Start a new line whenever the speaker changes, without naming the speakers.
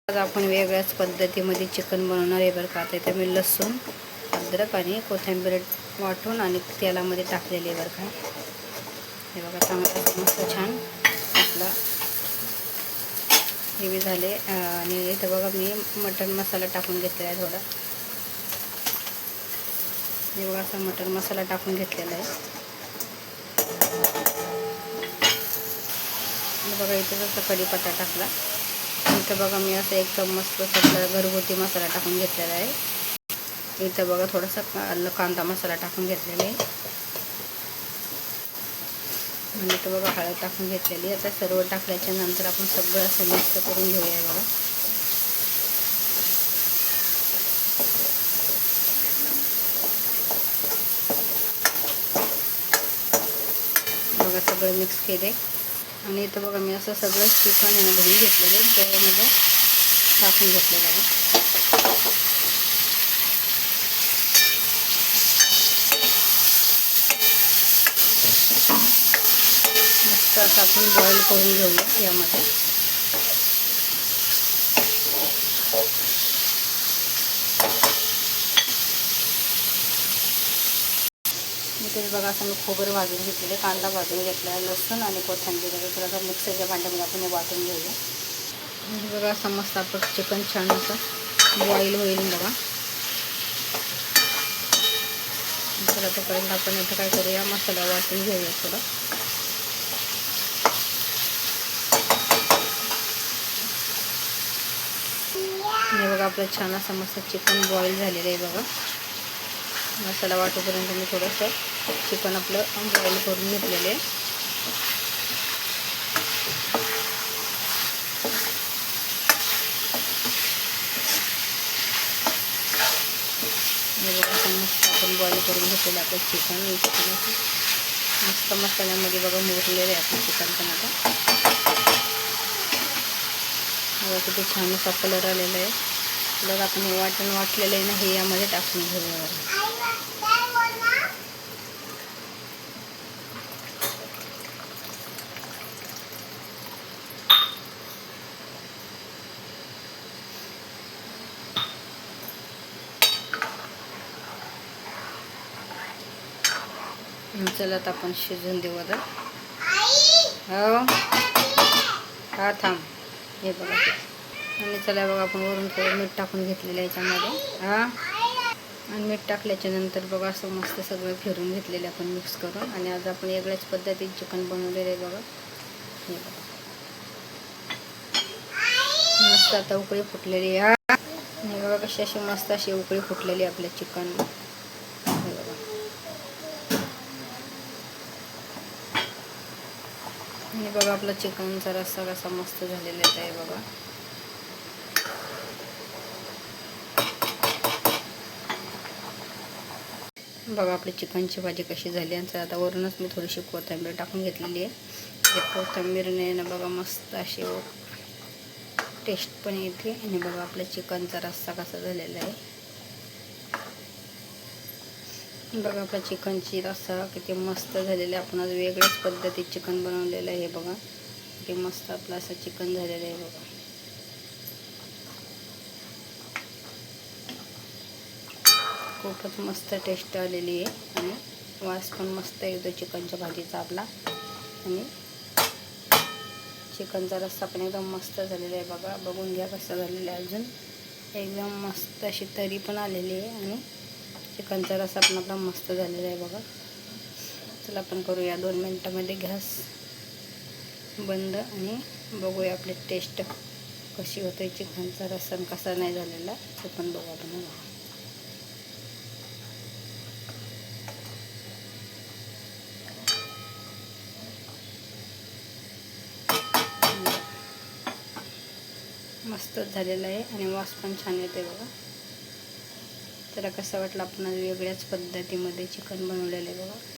आज आपण वेगळ्याच पद्धतीमध्ये चिकन बनवणार आहे बरं का. आता इथे मी लसूण, अद्रक आणि कोथिंबीर वाटून आणि तेलामध्ये टाकलेली आहे बरं का. हे बघा चांगलं मस्त छान आपला हे बी झाले. आणि इथं बघा मी मटण मसाला टाकून घेतलेला आहे थोडा. हे बघा असा मटण मसाला टाकून घेतलेला आहे. बघा इथं जसं कढीपत्ता टाकला. इथं बघा मी असं एक चम्मच आपला घरगुती मसाला टाकून घेतलेला आहे. इथं बघा थोडासा कांदा मसाला टाकून घेतलेला आहे. आणि इथं बघा हळद टाकून घेतलेली. आता सर्व टाकल्याच्या नंतर आपण सगळं असं मिक्स करून घेऊया बघा. बघा सगळं मिक्स केले. आणि इथं बघा मी असं सगळं चिकन धुवून घेतलेलं आहे. त्यामध्ये टाकून घेतलेलं आहे. मस्त असं आपण बॉईल करून घेऊया यामध्ये. इथे बघा असं मी खोबरं भाजून घेतलेले, कांदा भाजून घेतला, लसूण आणि कोथिंबीर थोडासा मिक्सरच्या भांड्यामध्ये आपण वाटून घेऊया. म्हणजे बघा असं मस्त आपलं चिकन छान असं बॉईल होईल बघा. तर तोपर्यंत आपण इथं काय करूया, मसाला वाटून घेऊया थोडं. हे बघा आपलं छान असं मस्त चिकन बॉईल झालेलं आहे बघा. मसाला वाटूपर्यंत मी थोडंसं चिकन आपलं बॉईल करून घेतलेलं आहे. हे बघा मस्त आपण बॉईल करून घेतलेलं आपलं चिकन. मस्त मसाल्यामध्ये बघा मुरलेलं आहे आपलं चिकन पण. आता बघा किती छान असा कलर आलेला आहे. बघा आपण हे वाटण वाटलेलं आहे ना, हे यामध्ये टाकून घेऊया बघा. चला आता आपण शिजून देऊ आता. हो हा थांब. हे बघा आणि चला बघा आपण वरून थोडं मीठ टाकून घेतलेलं आहे याच्यामध्ये. आणि मीठ टाकल्याच्या नंतर बघा असं मस्त सगळं फिरून घेतलेलं आपण मिक्स करून. आणि आज आपण वेगळ्याच पद्धतीत चिकन बनवलेलं आहे बघा. हे बघा मस्त आता उकळी फुटलेली आहे. हे बघा कशी अशी मस्त अशी उकळी फुटलेली आपल्या चिकन. हे बघा हे बघा आपला चिकनचा रस्सा कसा मस्त झालेला आहे बघा. बघा आपली चिकनची भाजी कशी झाली. आणि आता वरूनच मी थोडीशी कोथिंबीर टाकून घेतलेली आहे. कोथिंबीरने ना बघा मस्त अशी टेस्ट पण येते. आणि बघा आपल्या चिकनचा रस्सा कसा झालेला आहे. बघा आपल्या चिकनची रस्सा किती मस्त झालेला आहे. आपण आज वेगळ्याच पद्धतीत चिकन बनवलेलं आहे. बघा किती मस्त आपलं असं चिकन झालेलं आहे बघा. खूपच मस्त टेस्ट आलेली आहे. आणि वास पण मस्त येतो चिकनच्या भाजीचा आपला. आणि चिकनचा रस्सा पण एकदम मस्त झालेला आहे बघा. बघून घ्या कसं झालेलं आहे. अजून एकदम मस्त अशी तरी पण आलेली आहे. आणि चिकनचा रस्सा पण आपला मस्त झालेला आहे बघा. चला आपण करूया 2 मिनटामध्ये गॅस बंद. आणि बघूया आपली टेस्ट कशी होते चिकनचा रस्सा कसा नाही झालेला ते पण बघू आपण. मस्तच झालेलं आहे. आणि वास पण छान येते बघा. त्याला कसं वाटलं आपण वेगळ्याच पद्धतीमध्ये चिकन बनवलेलं आहे बघा.